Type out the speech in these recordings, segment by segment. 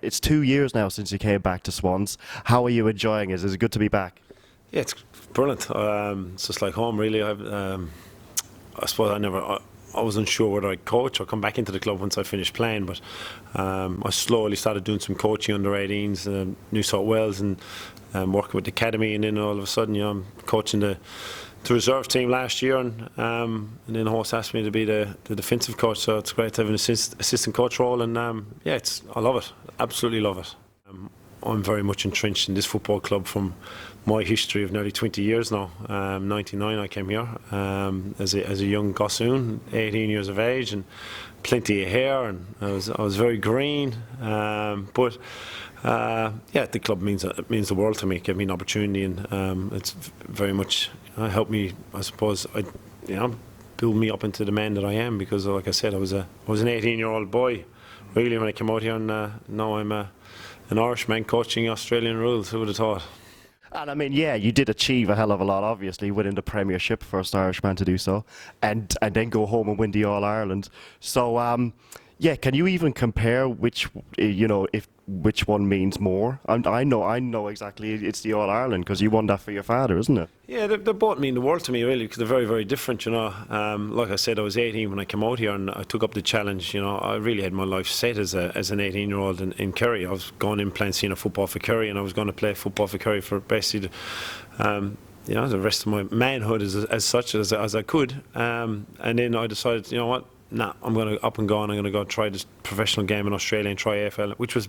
it's 2 years now since you came back to Swans. How are you enjoying it? Is it good to be back? Yeah, it's brilliant. It's just like home, really. I suppose I was unsure whether I'd coach or come back into the club once I finished playing, but I slowly started doing some coaching under 18s, New South Wales, and working with the academy, and then all of a sudden, I'm coaching the reserve team last year, and then the host asked me to be the defensive coach, so it's great to have an assistant coach role, and yeah, I love it, absolutely love it. I'm very much entrenched in this football club from my history of nearly 20 years now. 99 I came here as a young gossoon, 18 years of age, and plenty of hair, and I was very green, but yeah, the club means the world to me. It gave me an opportunity, and it's very much helped me, I suppose, build me up into the man that I am, because like I said, I was an 18-year-old boy really when I came out here, and now I'm an Irishman coaching Australian rules. Who would have thought? And I mean, yeah, you did achieve a hell of a lot, obviously, winning the Premiership, first Irishman to do so, and then go home and win the All-Ireland. So, yeah, can you even compare which one means more? I know exactly it's the All-Ireland, because you won that for your father, isn't it? Yeah, they both mean the world to me, really, because they're very, very different, Like I said, I was 18 when I came out here, and I took up the challenge. I really had my life set as an 18-year-old in Kerry. I was going in playing senior football for Kerry, and I was going to play football for Kerry for basically the rest of my manhood as such as I could. And then I decided, you know what? Nah, I'm going to up and go, and I'm going to go try this professional game in Australia and try AFL, which was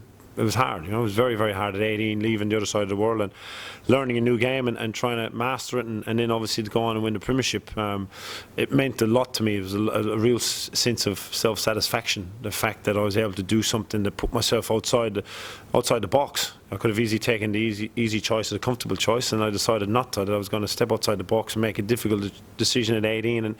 hard. It was very, very hard at 18, leaving the other side of the world and learning a new game and trying to master it, and then obviously to go on and win the Premiership. It meant a lot to me. It was a real sense of self-satisfaction, the fact that I was able to do something that put myself outside the box. I could have easily taken the easy choice, the comfortable choice, and I decided not to. That I was going to step outside the box and make a difficult decision at 18, and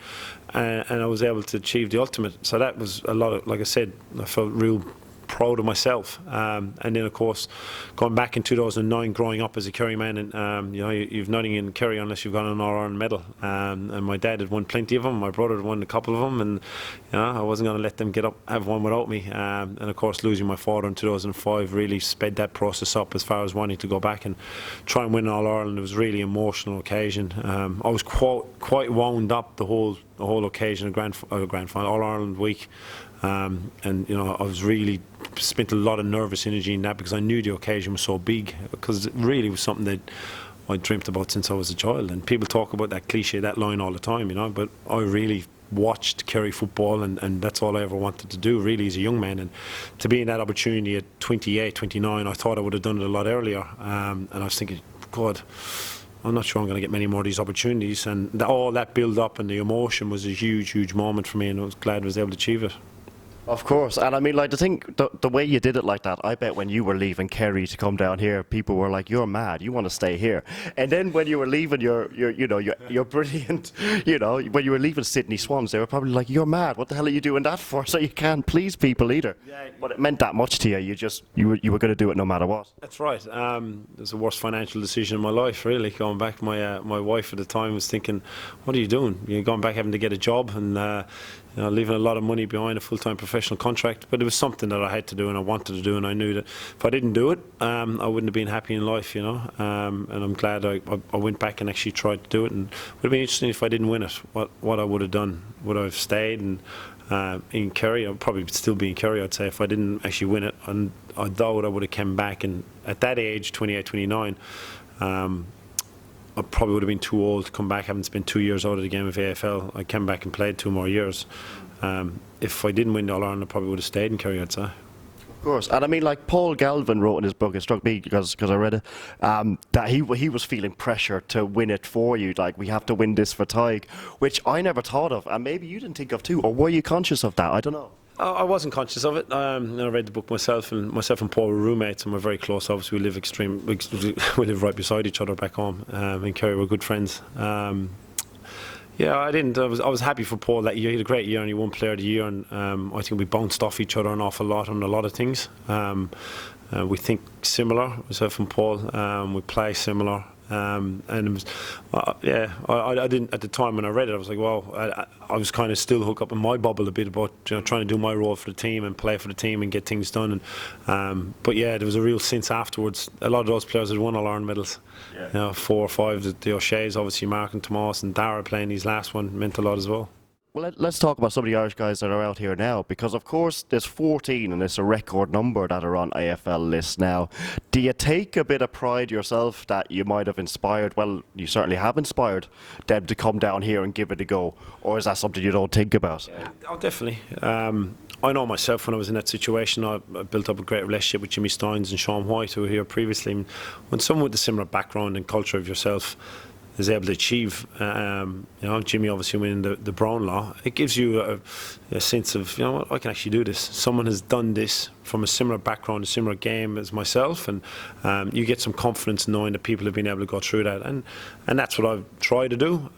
I was able to achieve the ultimate. So that was a lot of, like I said, I felt real proud of myself, and then of course going back in 2009, growing up as a Kerry man, and you've nothing in Kerry unless you've got an All-Ireland medal, and my dad had won plenty of them, my brother had won a couple of them, and I wasn't going to let them have one without me, and of course losing my father in 2005 really sped that process up as far as wanting to go back and try and win All-Ireland. It was really an emotional occasion. I was quite wound up the whole occasion of grand final, All-Ireland week. And I was really spent a lot of nervous energy in that, because I knew the occasion was so big, because it really was something that I dreamt about since I was a child. And people talk about that cliche, that line all the time, but I really watched Kerry football, and that's all I ever wanted to do really as a young man. And to be in that opportunity at 28, 29, I thought I would have done it a lot earlier, and I was thinking, God, I'm not sure I'm going to get many more of these opportunities. And all that build up and the emotion was a huge moment for me, and I was glad I was able to achieve it. Of course, and I mean, like, the way you did it like that, I bet when you were leaving Kerry to come down here, people were like, "You're mad. You want to stay here." And then when you were leaving your brilliant, when you were leaving Sydney Swans, they were probably like, "You're mad. What the hell are you doing that for?" So you can't please people either. Yeah. But it meant that much to you. You were going to do it no matter what. That's right. It was the worst financial decision in my life, really. Going back, my wife at the time was thinking, "What are you doing? You're going back having to get a job and." Leaving a lot of money behind, a full-time professional contract, but it was something that I had to do and I wanted to do, and I knew that if I didn't do it, I wouldn't have been happy in life, and I'm glad I went back and actually tried to do it. And it would have been interesting if I didn't win it, what I would have done. Would I have stayed in Kerry? I'd probably still be in Kerry, I'd say, if I didn't actually win it. And I doubt I would have come back, and at that age, 28, 29, I probably would have been too old to come back, having spent 2 years out of the game of AFL. I came back and played 2 more years. If I didn't win the All-Ireland, I probably would have stayed in Kerry, I'd say. Of course, and I mean, like Paul Galvin wrote in his book, it struck me because I read it, that he was feeling pressure to win it for you, like, we have to win this for Tadhg, which I never thought of, and maybe you didn't think of too, or were you conscious of that? I don't know. I wasn't conscious of it. I read the book myself, and Paul were roommates, and we're very close. Obviously, we live right beside each other back home in Kerry. We're good friends. Yeah, I didn't. I was happy for Paul that year. He had a great year, and he won Player of the Year. And I think we bounced off each other an awful lot on a lot of things. We think similar, myself and Paul. We play similar. And it was, I didn't at the time when I read it. I was like, well, I was kind of still hooked up in my bubble a bit about trying to do my role for the team and play for the team and get things done. And but yeah, there was a real sense afterwards. A lot of those players had won all Ireland medals. Yeah. 4 or 5. The O'Shea's, obviously, Mark and Tomas and Dara playing his last one meant a lot as well. Well, let's talk about some of the Irish guys that are out here now, because of course there's 14 and it's a record number that are on AFL lists now. Do you take a bit of pride yourself that you might have inspired, well, you certainly have inspired them to come down here and give it a go, or is that something you don't think about? Oh, definitely. I know myself when I was in that situation, I built up a great relationship with Jimmy Steins and Sean White, who were here previously. And when someone with a similar background and culture of yourself is able to achieve, Jimmy obviously winning the Brownlaw, it gives you a sense of, you know what, I can actually do this. Someone has done this from a similar background, a similar game as myself, and you get some confidence knowing that people have been able to go through that, and that's what I've tried to do.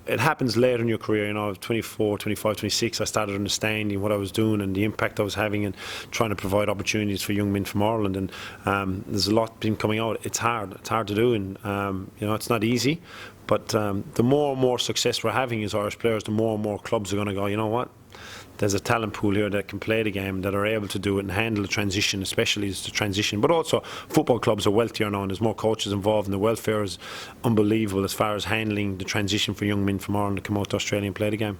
It happens later in your career. 24, 25, 26, I started understanding what I was doing and the impact I was having, and trying to provide opportunities for young men from Ireland. And there's a lot been coming out. It's hard to do, and it's not easy. But the more and more success we're having as Irish players, the more and more clubs are going to go, you know what? There's a talent pool here that can play the game, that are able to do it and handle the transition, especially as the transition. But also, football clubs are wealthier now, and there's more coaches involved, and the welfare is unbelievable as far as handling the transition for young men from Ireland to come out to Australia and play the game.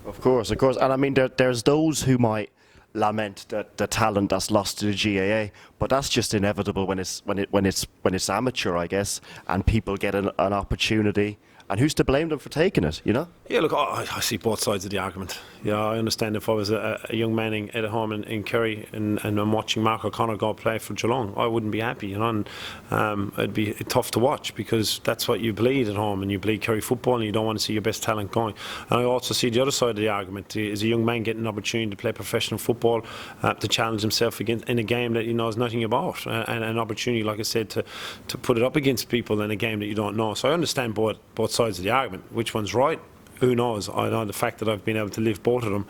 Of course. And I mean, there's those who might lament the talent that's lost to the GAA, but that's just inevitable when it's amateur, I guess, and people get an opportunity. And who's to blame them for taking it, you know? Yeah, look, I see both sides of the argument. Yeah, I understand if I was a young man at home in Kerry and I'm watching Mark O'Connor go play for Geelong, I wouldn't be happy, and it'd be tough to watch, because that's what you bleed at home, and you bleed Kerry football, and you don't want to see your best talent going. And I also see the other side of the argument is a young man getting an opportunity to play professional football, to challenge himself against in a game that he knows nothing about, and an opportunity, like I said, to put it up against people in a game that you don't know. So I understand both sides of the argument. Which one's right? Who knows? I know the fact that I've been able to live both of them,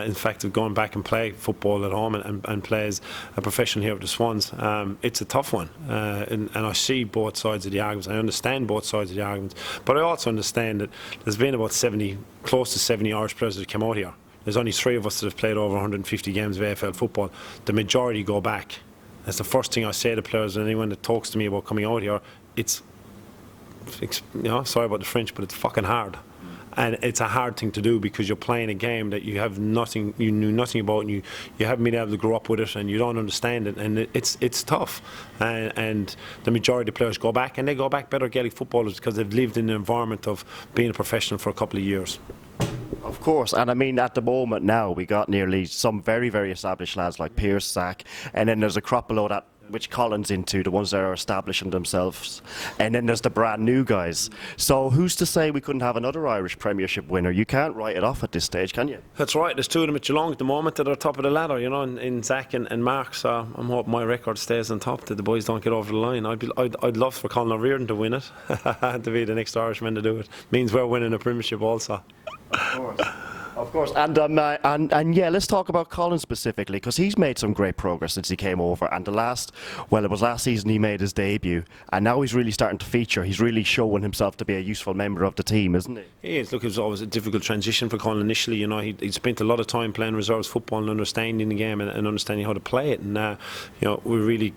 in fact of going back and play football at home and play as a professional here with the Swans, it's a tough one, and I see both sides of the arguments. I understand both sides of the arguments, but I also understand that there's been about close to 70 Irish players that come out here. There's only 3 of us that have played over 150 games of AFL football. The majority go back. That's the first thing I say to players and anyone that talks to me about coming out here. Sorry about the French, but it's fucking hard. And it's a hard thing to do, because you're playing a game that you knew nothing about, and you haven't been able to grow up with it, and you don't understand it, and it's tough. And the majority of players go back, and they go back better Gaelic footballers, because they've lived in the environment of being a professional for a couple of years. Of course, and I mean, at the moment now, we got nearly some very, very established lads like Pierce, Zach, and then there's a crop below that, which Colin's into, the ones that are establishing themselves, and then there's the brand new guys. So who's to say we couldn't have another Irish Premiership winner? You can't write it off at this stage, can you? That's right. There's 2 of them at Geelong at the moment that are top of the ladder, in Zach and Mark. So I'm hoping my record stays on top, that the boys don't get over the line. I'd love for Colin O'Riordan to win it, to be the next Irishman to do it. Means we're winning a Premiership also. Of course. Of course, and yeah, let's talk about Colin specifically, because he's made some great progress since he came over. And it was last season he made his debut, and now he's really starting to feature. He's really showing himself to be a useful member of the team, isn't he? He is. Look, it was always a difficult transition for Colin initially. He spent a lot of time playing reserves football and understanding the game and understanding how to play it. And we really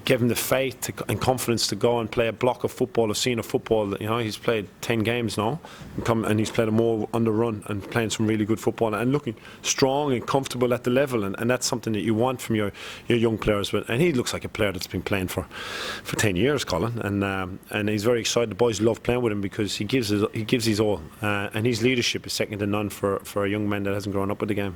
gave him the faith and confidence to go and play a block of football, of senior football. He's played 10 games now, and he's played a more under run and playing some really good football and looking strong and comfortable at the level, and that's something that you want from your young players. And he looks like a player that's been playing for 10 years, Colin, and he's very excited. The boys love playing with him, because he gives his all, and his leadership is second to none for a young man that hasn't grown up with the game.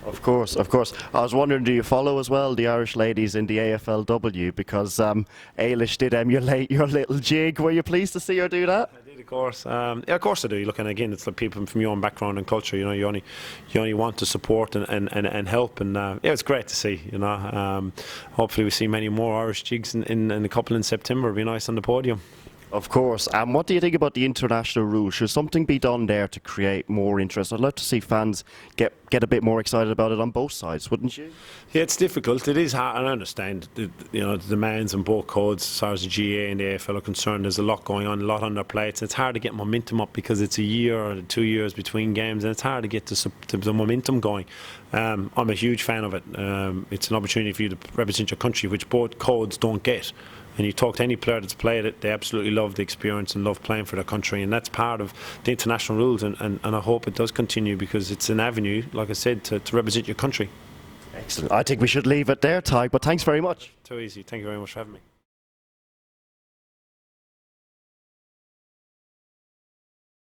Of course. I was wondering, do you follow as well the Irish ladies in the AFLW? Because Ailish did emulate your little jig. Were you pleased to see her do that? I did, of course. Of course I do. Look, and again, it's like people from your own background and culture. You only want to support and help. And it's great to see. Hopefully we see many more Irish jigs in a couple in September. It'll be nice on the podium. Of course. And what do you think about the international rules? Should something be done there to create more interest? I'd love to see fans get a bit more excited about it on both sides, wouldn't you? Yeah, it's difficult. It is hard, and I understand the demands on both codes as far as the GA and the AFL are concerned. There's a lot going on, a lot on their plates. It's hard to get momentum up because it's a year or 2 years between games, and it's hard to get the momentum going. I'm a huge fan of it. It's an opportunity for you to represent your country, which both codes don't get. And you talk to any player that's played it, they absolutely love the experience and love playing for their country, and that's part of the international rules, and I hope it does continue because it's an avenue, like I said, to represent your country. Excellent. I think we should leave it there, Tadhg, but thanks very much. Too easy. Thank you very much for having me.